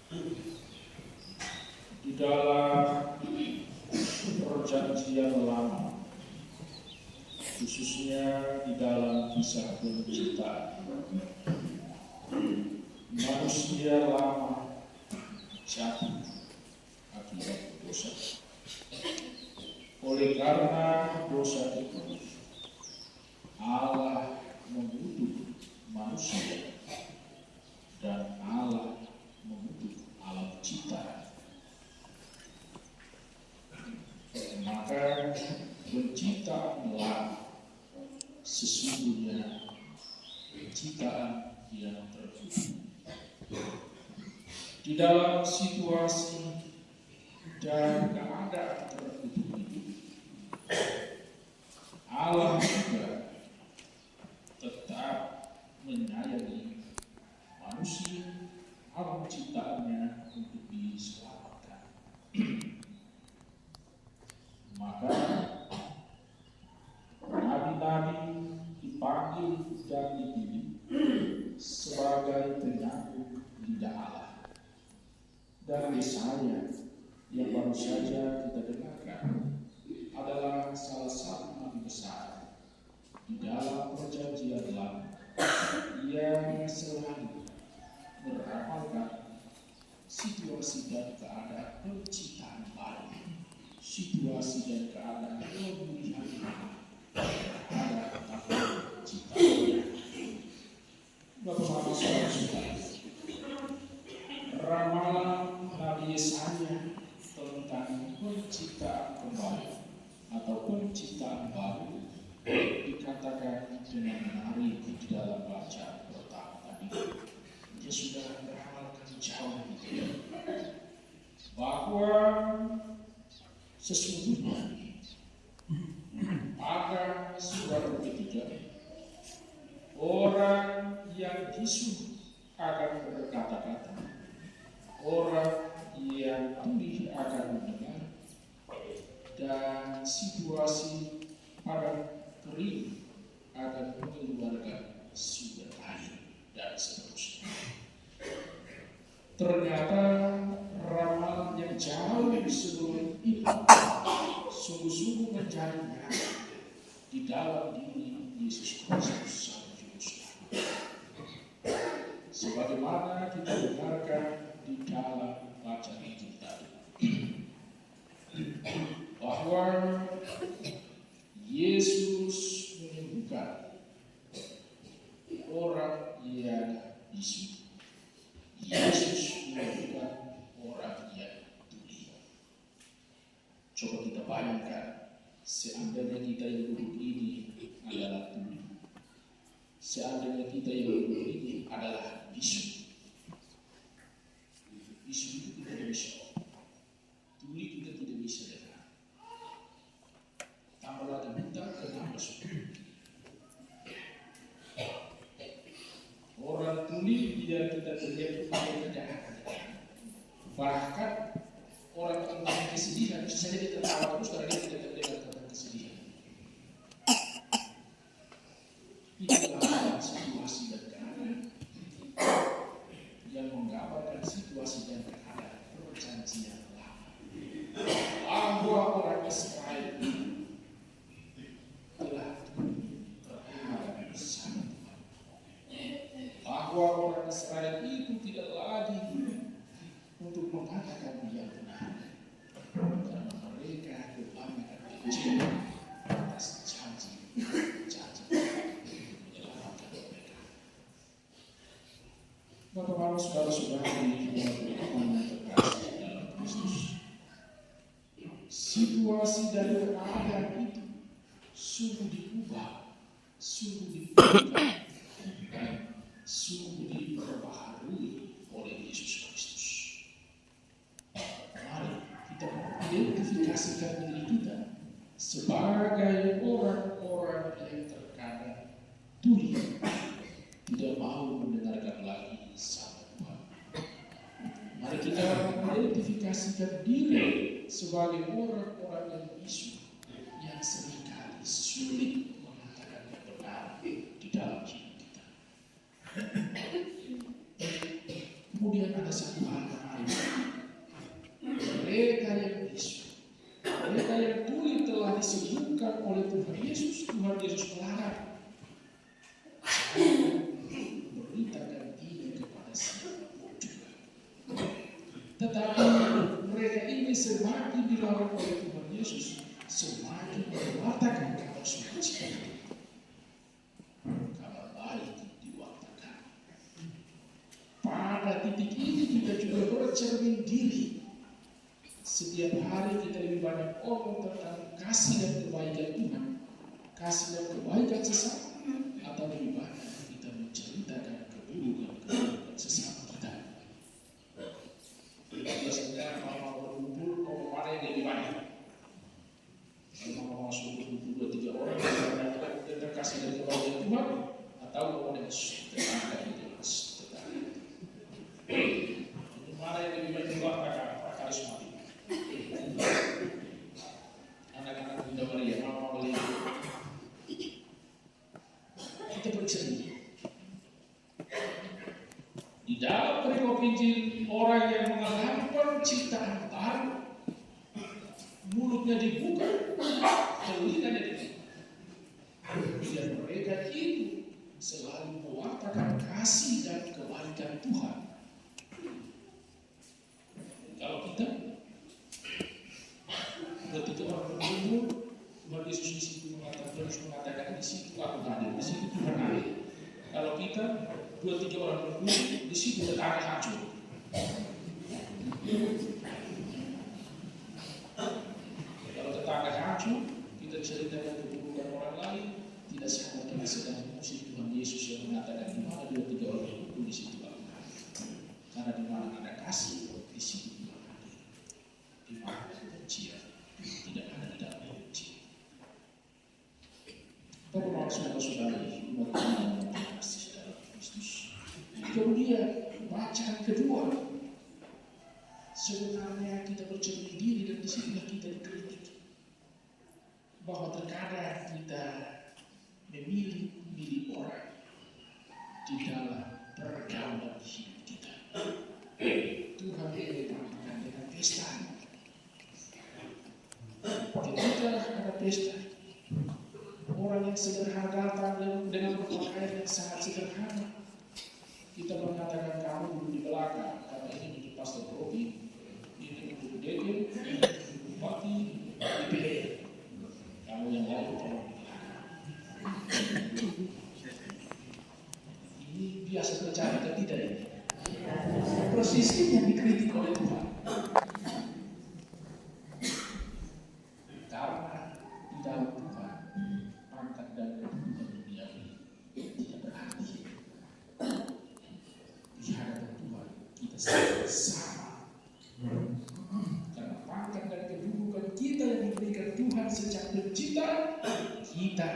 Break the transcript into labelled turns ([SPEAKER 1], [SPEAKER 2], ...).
[SPEAKER 1] Di dalam perjanjian lama, khususnya di dalam kisah penciptaan, manusia lama jatuh akibat dosa. Oleh karena dosa itu, Allah mengutuk manusia dan Allah mengutuk alam ciptaan. Maka penciptaan lama sesungguhnya penciptaan yang terkutuk. Di dalam situasi dan keadaan terkutuk itu, Allah juga tetap menyayangi manusia, alam ciptaannya untuk diselamatkan. Maka nabi-nabi dipanggil dan dipilih sebagai penyambung lidah Allah. Dan Yesaya yang baru saja kita dengarkan adalah salah satu nabi besar di dalam perjanjian lama yang selalu meramalkan situasi dan keadaan penciptaan baru, situasi dan keadaan pemulihan terhadap tahun ciptaannya. Bapak-bapak saudara-saudara, ramalan Nabi Yesaya tentang penciptaan kembali atau penciptaan baru dikatakan dengan menarik di dalam bacaan pertama tadi. Dia sudah meramalkan jauh bahwa sesungguhnya pada surat ketiga orang yang disuruh akan berkata-kata, orang yang tuli akan mendengar, dan situasi pada kering akan mengeluarkan sumber air dan seterusnya. Ternyata ramalan yang jauh sebelum itu sungguh-sungguh menjadi nyata di dalam diri Yesus Kristus Sang Juru Selamat. Sebagaimana kita dengarkan di dalam bacaan Injil tadi, bahwa Yesus menyembuhkan orang yang bisu. Yesus menyembuhkan orang yang tuli. Coba kita bayangkan, seandainya kita yang duduk ini adalah tuli, seandainya kita yang duduk ini adalah bisu. Bisu itu kita tidak bisa, tuli kita tidak bisa dengar. Tambah lagi buta, kenapa sudah? Orang tuli tidak kita terlihat pakai kejahatan. Bahkan orang tentang kesedihan bisa saja dia tertawa terus karena dia tidak terlihat tentang kesedihan. Itulah situasi dan keadaan yang menggambarkan situasi dan keadaan perjanjian lama. Bahwa orang Israel telah terhadap bersama Tuhan. Bahwa orang Israel itu tidak lagi untuk mengatakan yang benar, karena mereka kebanyakan kecil atas janji menyelamatkan mereka. Bapak-bapak, saudara-saudara yang terkasih dalam Kristus, situasi dari keadaan itu sungguh diubah, sungguh dipulihkan, dan sungguh diperbaharui oleh Yesus Kristus. Mari kita identifikasikan diri kita sebagai orang-orang yang terkadang tuli, tidak mau mendengarkan lagi sabda Tuhan. Mari kita identifikasikan diri sebagai orang-orang yang bisu, yang seringkali sulit mengatakan yang benar di dalam hidup kita. Kemudian kemudian ada satu hal yang lain. Mereka yang bisu, mereka yang dulu telah disembuhkan oleh Tuhan Yesus melarang beritakan ini kepada siapapun juga. Tetapi mereka ini semakin dilarang oleh Tuhan Yesus, semakin mewartakan kabar sukacita. Kabar baik diwartakan. Pada titik ini kita juga bercermin diri. Setiap hari kita lebih banyak ngomong tentang kasih dan kebaikan Tuhan, kasih dan kebaikan sesama, atau lebih banyak kita menceritakan keburukan sesama kita. Biasanya kalau berkumpul, mana yang lebih banyak? Kalau masuk berkumpul 2-3 orang, tentang kasih dan kebaikan Tuhan, atau orang yang tetangga itu tetangga. Mana yang lebih banyak diwartakan karismatik? Anak-anak Bunda Maria, Mama Maria, kita bercerita di dalam perikop Injil, orang yang mengalami penciptaan baru, mulutnya dibuka, telinganya dibuka, dan mereka itu selalu mewartakan kasih dan kebaikan Tuhan. Kalau kita ketika orang berkumpul, Tuhan Yesus di situ mengatakan di situ aku hadir, di situ Tuhan hadir. Kalau kita 2-3 orang berkumpul, di situ tetangga hancur. Kalau tetangga hancur, kita ceritakan keburukan orang lain, tidak sadar kita sedang memuji Tuhan Yesus yang mengatakan di mana 2-3 orang berkumpul, di situ aku hadir. Karena di mana ada kasih, di situ Tuhan hadir. Di mana ada kebencian, tidak ada di dalam kebencian. Para saudara-saudari, umat Tuhan yang terkasih dalam Kristus. Kemudian bacaan kedua, sebenarnya kita bercermin diri dan disitulah kita dikritik bahwa terkadang kita memilih orang di dalam pergaulan hidup kita. Tuhan menyebutkan dengan pesta. Ketika ada pesta, orang yang sederhana datang dengan berpakaian yang sangat sederhana, kita mengatakan kamu duduk di belakang, karena ini duduk pastor Robi, ini duduk Dede, ini duduk Bupati, DPR. Kamu yang lain tolong di belakang. Ini biasa terjadi atau tidak ini? Persis ini yang dikritik oleh Tuhan. Karena di dalam Tuhan, pangkat dan kedudukan duniawi tidak berarti. Di hadapan Tuhan kita sama. Karena pangkat dan kedudukan kita yang diberikan Tuhan sejak penciptaan, kita